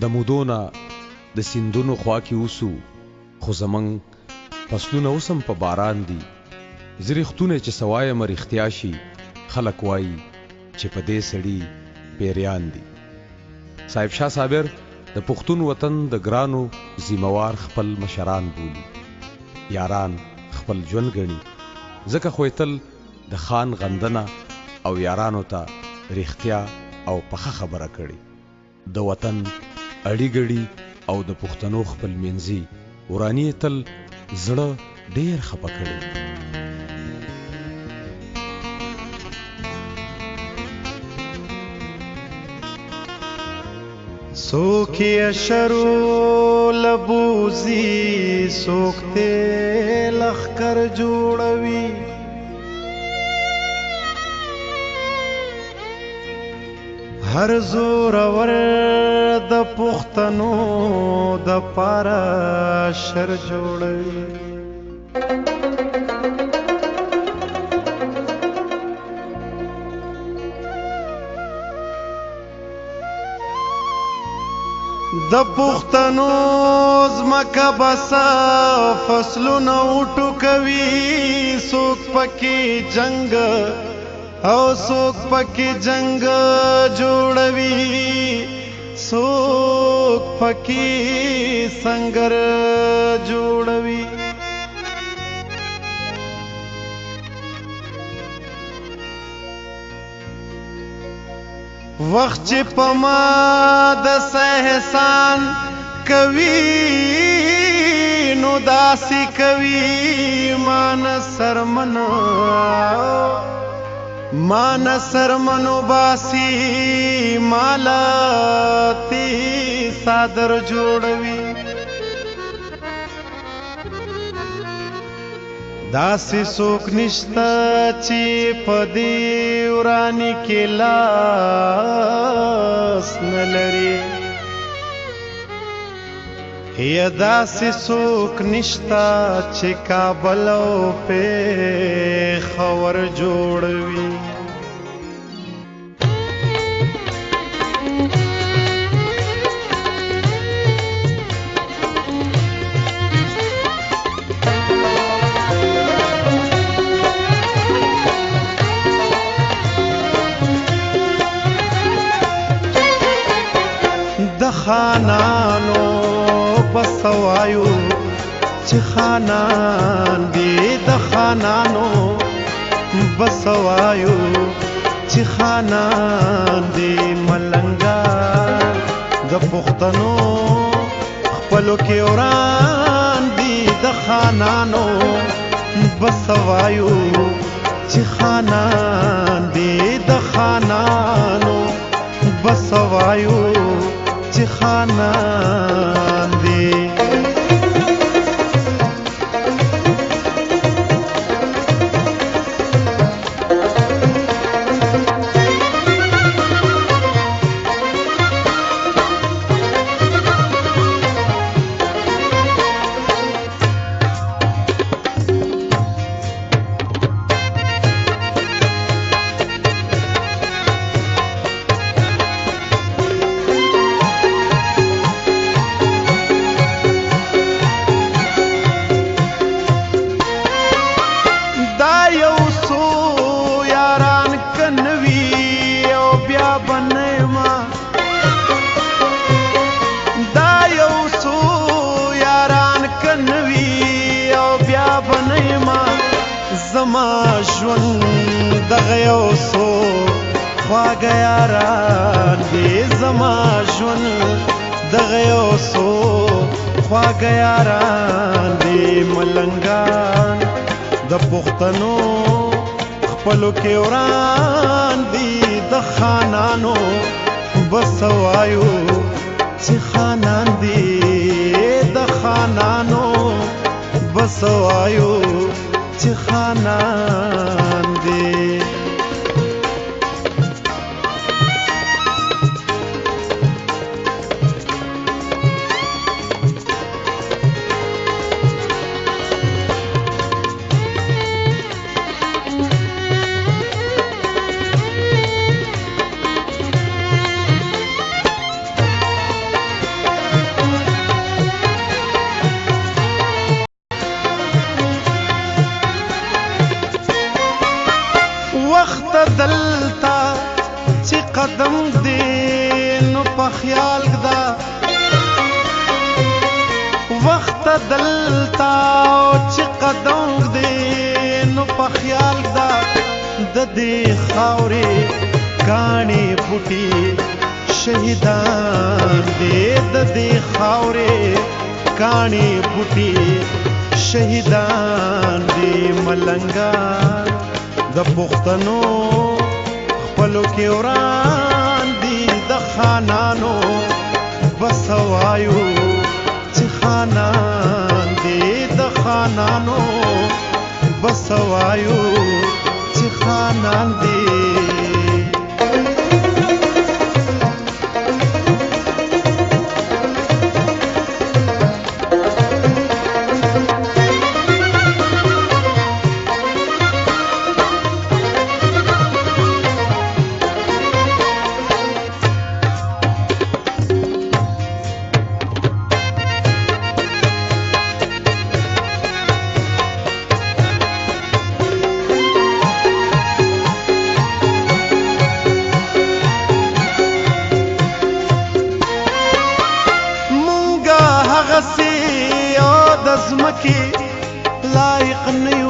د مودونه د سیندونو خوا کې اوسو خو زمنګ فصلونه اوسم په باران دي زریختونه چې سوای مرختیا شي خلک وایي چې په دې سړی پیریان دي صاحب شاه صابر د پښتون وطن د ګرانو زموار خپل مشران بولی یاران خپل ژوند غني ځکه خویتل د خان غندنه او یارانو ته ریختیا او پخه خبره کړي د وطن اړیګړي او د پښتنو خپل منځي ورانی تل زړه ډیر خپه کړي سوکی اشرو لبوزی سوکتے لخکر جوڑوی هر زور ور د پښتنو د پارا شر جوړوي د پښتنو زمکه بسا فصلونه وټو کوي څوک پکې جنگ او څوک پکې جنگ جوړوي څوک پکې سنگر جوړوي وخت چې پما د احسان کوي نو داسي کوي مان سرمنو باسی مالا تی صادر جوړوي داسې څوک نشته چې په دې وراني کې لاس نه لري یا داسې څوک نشته چې کابل او پېښور جوړوي د خانانو بسوایو چې خانان دی د خانانو بسوایو چې خانان دی ملنګا د پښتنو خپلو کې وران دی د خانانو بسوایو چې خانان دی د خانانو بسوایو چې خانان دی زما ژوند دغه یو څو خواږه یاران دي زما ژوند دغه یو څو خواږه یاران دي ملنګان د پښتنو خپلو کې وران دي د خانانو بسوایو چې خانان دي د خانانو بسوایو چې خانان دی قدم دې نو په خیال دا وخت دلتا چې قدم دې نو په خیال دا د دې خاورې کاڼي بوټي شهیدان دې د دې خاورې کاڼي بوټي شهیدان دې ملنګا د پښتنو خپلو کې وران دي د خانانو بس وایو چې خانان دې د خانانو بس وایو چې خانان دې غسی او د زمکی لایق نه